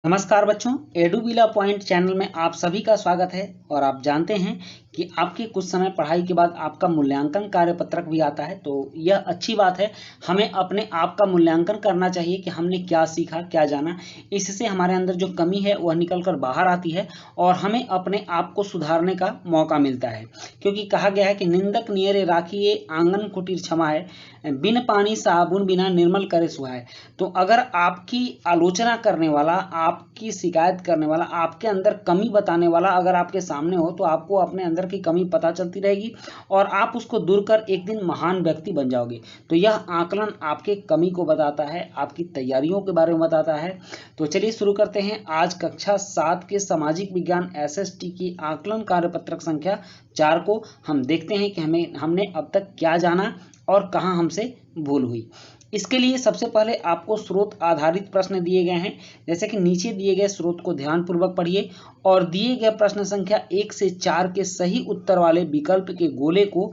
नमस्कार बच्चों, एडुविला point channel में आप सभी का स्वागत है। और आप जानते हैं कि आपके कुछ समय पढ़ाई के बाद आपका मूल्यांकन कार्यपत्रक भी आता है, तो यह अच्छी बात है। हमें अपने आप का मूल्यांकन करना चाहिए कि हमने क्या सीखा, क्या जाना। इससे हमारे अंदर जो कमी है वह निकल कर बाहर आती है और हमें अपने आप को सुधारने का मौका मिलता है। क्योंकि कहा गया है कि निंदक नियरे राखिए आंगन कुटीर क्षमाए, बिन पानी साबुन बिना निर्मल करे सुहाए। तो अगर आपकी आलोचना करने वाला, आपकी शिकायत करने वाला, आपके अंदर कमी बताने वाला अगर आपके सामने हो तो आपको अपने अंदर की कमी पता चलती रहेगी और आप उसको दूर कर एक दिन महान व्यक्ति बन जाओगे। तो यह आकलन आपके कमी को बताता है, आपकी तैयारियों के बारे में बताता है। तो चलिए शुरू करते हैं। आज कक्षा 7 के सामाजिक विज्ञान एसएसटी की आकलन कार्यपत्रक संख्या 4 को हम देखते हैं कि हमने अब तक क्या जाना और कहाँ हमसे भूल हुई। इसके लिए सबसे पहले आपको स्रोत आधारित प्रश्न दिए गए हैं। जैसे कि नीचे दिए गए स्रोत को ध्यानपूर्वक पढ़िए और दिए गए प्रश्न संख्या 1 से 4 के सही उत्तर वाले विकल्प के गोले को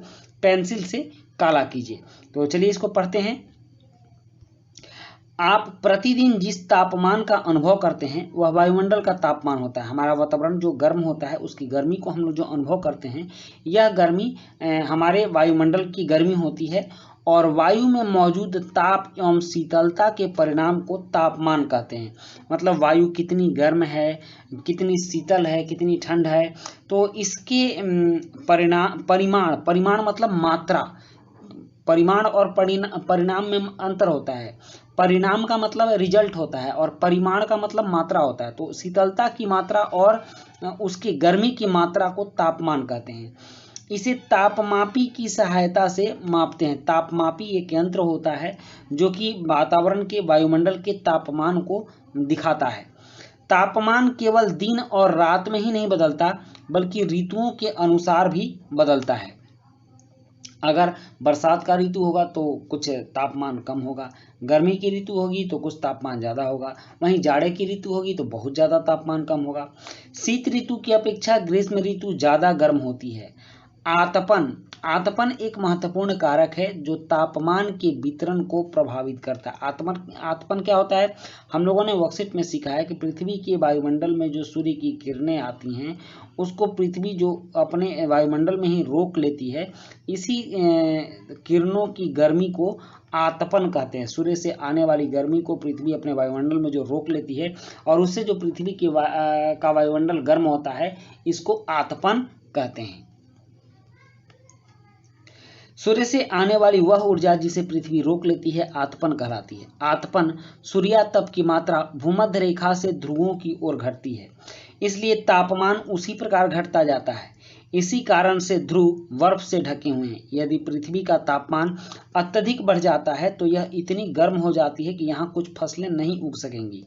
पेंसिल से काला कीजिए। तो चलिए इसको पढ़ते हैं। आप प्रतिदिन जिस तापमान का अनुभव करते हैं वह वायुमंडल का तापमान होता है। हमारा वातावरण जो गर्म होता है उसकी गर्मी को हम लोग जो अनुभव करते हैं, यह गर्मी हमारे वायुमंडल की गर्मी होती है और वायु में मौजूद ताप एवं शीतलता के परिणाम को तापमान कहते हैं। मतलब वायु कितनी गर्म है, कितनी शीतल है, कितनी ठंड है, तो इसके परिमाण मतलब मात्रा। परिमाण और परिणाम में अंतर होता है। परिणाम का मतलब रिजल्ट होता है और परिमाण का मतलब मात्रा होता है। तो शीतलता की मात्रा और उसकी गर्मी की मात्रा को तापमान कहते हैं। इसे तापमापी की सहायता से मापते हैं। तापमापी एक यंत्र होता है जो कि वातावरण के वायुमंडल के तापमान को दिखाता है। तापमान केवल दिन और रात में ही नहीं बदलता बल्कि ऋतुओं के अनुसार भी बदलता है। अगर बरसात का ऋतु होगा तो कुछ तापमान कम होगा, गर्मी की ऋतु होगी तो कुछ तापमान ज़्यादा होगा, वहीं जाड़े की ऋतु होगी तो बहुत ज़्यादा तापमान कम होगा। शीत ऋतु की अपेक्षा ग्रीष्म ऋतु ज़्यादा गर्म होती है। आतपन एक महत्वपूर्ण कारक है जो तापमान के वितरण को प्रभावित करता है। आतपन क्या होता है? हम लोगों ने वर्कशीट में सीखा है कि पृथ्वी के वायुमंडल में जो सूर्य की किरणें आती हैं उसको पृथ्वी जो अपने वायुमंडल में ही रोक लेती है। इसी किरणों की गर्मी को आतपन कहते हैं। सूर्य से आने वाली गर्मी को पृथ्वी अपने वायुमंडल में जो रोक लेती है और उससे जो पृथ्वी का वायुमंडल गर्म होता है, इसको आतपन कहते हैं। सूर्य से आने वाली वह ऊर्जा जिसे पृथ्वी रोक लेती है आतपन कहलाती है। आतपन सूर्यातप की मात्रा भूमध्य रेखा से ध्रुवों की ओर घटती है, इसलिए तापमान उसी प्रकार घटता जाता है। इसी कारण से ध्रुव बर्फ से ढके हुए हैं। यदि पृथ्वी का तापमान अत्यधिक बढ़ जाता है तो यह इतनी गर्म हो जाती है कि यहाँ कुछ फसलें नहीं उग सकेंगी।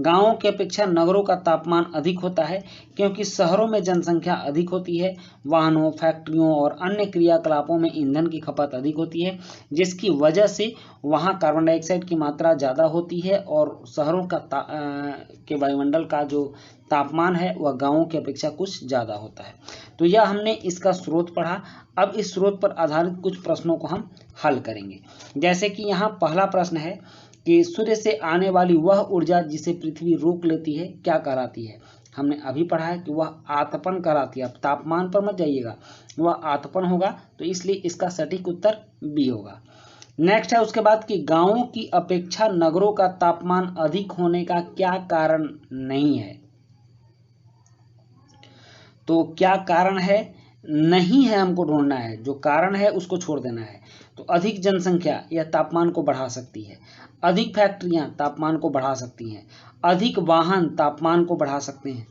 गांवों की अपेक्षा नगरों का तापमान अधिक होता है क्योंकि शहरों में जनसंख्या अधिक होती है, वाहनों, फैक्ट्रियों और अन्य क्रियाकलापों में ईंधन की खपत अधिक होती है, जिसकी वजह से वहाँ कार्बन डाइऑक्साइड की मात्रा ज़्यादा होती है और शहरों के वायुमंडल का जो तापमान है वह गांवों की अपेक्षा कुछ ज़्यादा होता है। तो यह हमने इसका स्रोत पढ़ा। अब इस स्रोत पर आधारित कुछ प्रश्नों को हम हल करेंगे। जैसे कि यहाँ पहला प्रश्न है कि सूर्य से आने वाली वह ऊर्जा जिसे पृथ्वी रोक लेती है क्या कहलाती है? हमने अभी पढ़ा है कि वह आतपन कहलाती है। अब तापमान पर मत जाइएगा, वह आतपन होगा, तो इसलिए इसका सटीक उत्तर बी होगा। नेक्स्ट है उसके बाद कि गांवों की अपेक्षा नगरों का तापमान अधिक होने का क्या कारण नहीं है? तो क्या कारण है? नहीं है, हमको ढूंढना है। जो कारण है उसको छोड़ देना है। तो अधिक जनसंख्या यह तापमान को बढ़ा सकती है। अधिक फैक्ट्रियां तापमान को बढ़ा सकती हैं। अधिक वाहन तापमान को बढ़ा सकते हैं,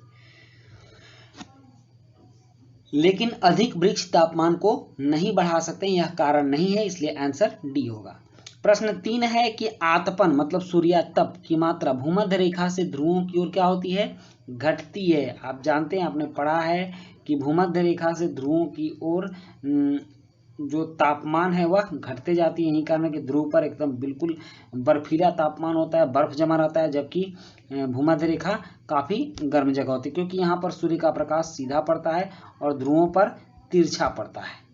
लेकिन अधिक वृक्ष तापमान को नहीं बढ़ा सकते। यह कारण नहीं है, इसलिए आंसर डी होगा। प्रश्न 3 है कि आतपन मतलब सूर्यातप की मात्रा भूमध्य रेखा से ध्रुवों की ओर क्या होती है? घटती है। आप जानते हैं, आपने पढ़ा है कि भूमध्य रेखा से ध्रुवों की ओर जो तापमान है वह घटते जाती है। यही कारण है कि ध्रुव पर एकदम बिल्कुल बर्फीला तापमान होता है, बर्फ जमा रहता है, जबकि भूमध्य रेखा काफ़ी गर्म जगह होती है क्योंकि यहाँ पर सूर्य का प्रकाश सीधा पड़ता है और ध्रुवों पर तिरछा पड़ता है।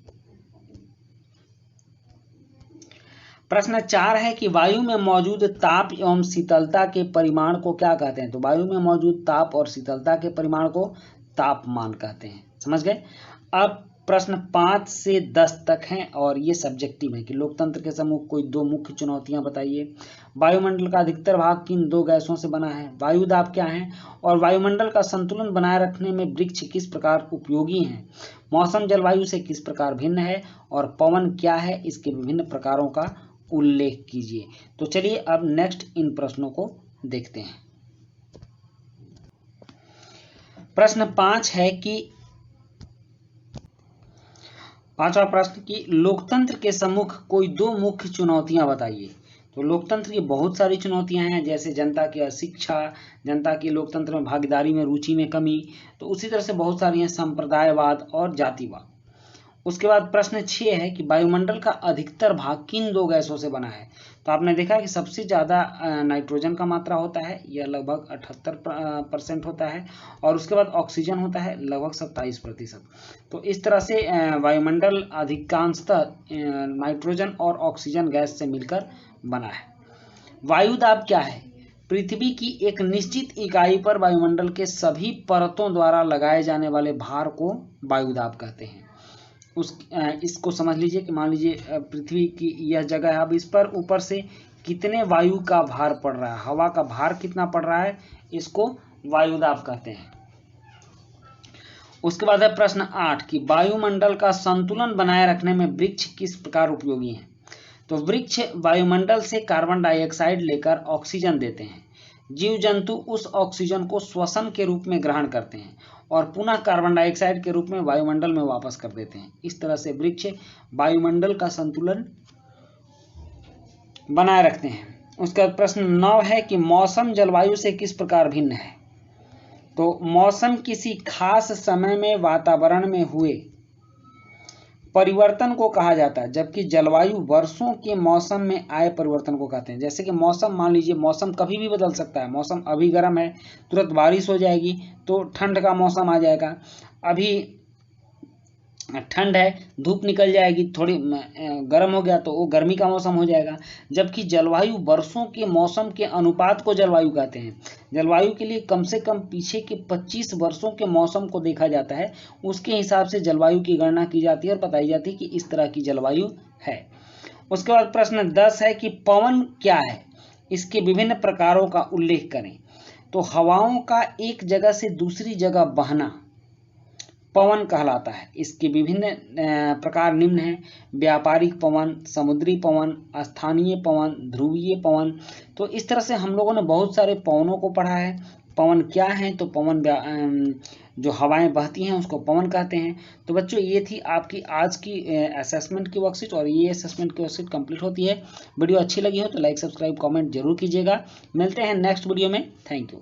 प्रश्न 4 है कि वायु में मौजूद ताप एवं शीतलता के परिमाण को क्या कहते हैं? तो वायु में मौजूद ताप और शीतलता के परिमाण को तापमान कहते हैं। समझ गए? अब प्रश्न 5 से 10 तक हैं और ये सब्जेक्टिव है कि लोकतंत्र के सम्मुख कोई दो मुख्य चुनौतियां बताइए। वायुमंडल का अधिकतर भाग किन दो गैसों से बना है? वायुदाब क्या है? और वायुमंडल का संतुलन बनाए रखने में वृक्ष किस प्रकार उपयोगी हैं? मौसम जलवायु से किस प्रकार भिन्न है? और पवन क्या है? इसके विभिन्न प्रकारों का उल्लेख कीजिए। तो चलिए अब नेक्स्ट इन प्रश्नों को देखते हैं। प्रश्न 5 है कि पांचवा प्रश्न की लोकतंत्र के सम्मुख कोई दो मुख्य चुनौतियां बताइए। तो लोकतंत्र की बहुत सारी चुनौतियां हैं, जैसे जनता की अशिक्षा, जनता की लोकतंत्र में भागीदारी में रुचि में कमी, तो उसी तरह से बहुत सारी हैं संप्रदायवाद और जातिवाद। उसके बाद प्रश्न 6 है कि वायुमंडल का अधिकतर भाग किन दो गैसों से बना है? तो आपने देखा कि सबसे ज़्यादा नाइट्रोजन का मात्रा होता है, यह लगभग 78% होता है, और उसके बाद ऑक्सीजन होता है लगभग 27%। तो इस तरह से वायुमंडल अधिकांशतः नाइट्रोजन और ऑक्सीजन गैस से मिलकर बना है। वायुदाब क्या है? पृथ्वी की एक निश्चित इकाई पर वायुमंडल के सभी परतों द्वारा लगाए जाने वाले भार को वायुदाब कहते हैं। इसको समझ लीजिए कि मान लीजिए पृथ्वी की यह जगह है, अब इस पर ऊपर से कितने वायु का भार पड़ रहा है, हवा का भार कितना पड़ रहा है, इसको वायुदाब कहते हैं। उसके बाद है प्रश्न 8 कि वायुमंडल का संतुलन बनाए रखने में वृक्ष किस प्रकार उपयोगी हैं? तो वृक्ष वायुमंडल से कार्बन डाइऑक्साइड लेकर ऑक्सीजन देते हैं। जीव जंतु उस ऑक्सीजन को श्वसन के रूप में ग्रहण करते हैं और पुनः कार्बन डाइऑक्साइड के रूप में वायुमंडल में वापस कर देते हैं। इस तरह से वृक्ष वायुमंडल का संतुलन बनाए रखते हैं। उसका प्रश्न 9 है कि मौसम जलवायु से किस प्रकार भिन्न है? तो मौसम किसी खास समय में वातावरण में हुए परिवर्तन को कहा जाता है, जबकि जलवायु वर्षों के मौसम में आए परिवर्तन को कहते हैं। जैसे कि मौसम, मान लीजिए मौसम कभी भी बदल सकता है। मौसम अभी गर्म है, तुरंत बारिश हो जाएगी तो ठंड का मौसम आ जाएगा। अभी ठंड है, धूप निकल जाएगी, थोड़ी गर्म हो गया तो वो गर्मी का मौसम हो जाएगा। जबकि जलवायु वर्षों के मौसम के अनुपात को जलवायु कहते हैं। जलवायु के लिए कम से कम पीछे के 25 वर्षों के मौसम को देखा जाता है, उसके हिसाब से जलवायु की गणना की जाती है और बताई जाती है कि इस तरह की जलवायु है। उसके बाद प्रश्न 10 है कि पवन क्या है? इसके विभिन्न प्रकारों का उल्लेख करें। तो हवाओं का एक जगह से दूसरी जगह बहना पवन कहलाता है। इसके विभिन्न प्रकार निम्न हैं: व्यापारिक पवन, समुद्री पवन, स्थानीय पवन, ध्रुवीय पवन। तो इस तरह से हम लोगों ने बहुत सारे पवनों को पढ़ा है। पवन क्या है? तो पवन जो हवाएं बहती हैं उसको पवन कहते हैं। तो बच्चों ये थी आपकी आज की असेसमेंट की वर्कशीट, और ये असेसमेंट की वर्कशीट कंप्लीट होती है। वीडियो अच्छी लगी हो तो लाइक, सब्सक्राइब, कमेंट जरूर कीजिएगा। मिलते हैं नेक्स्ट वीडियो में। Thank you.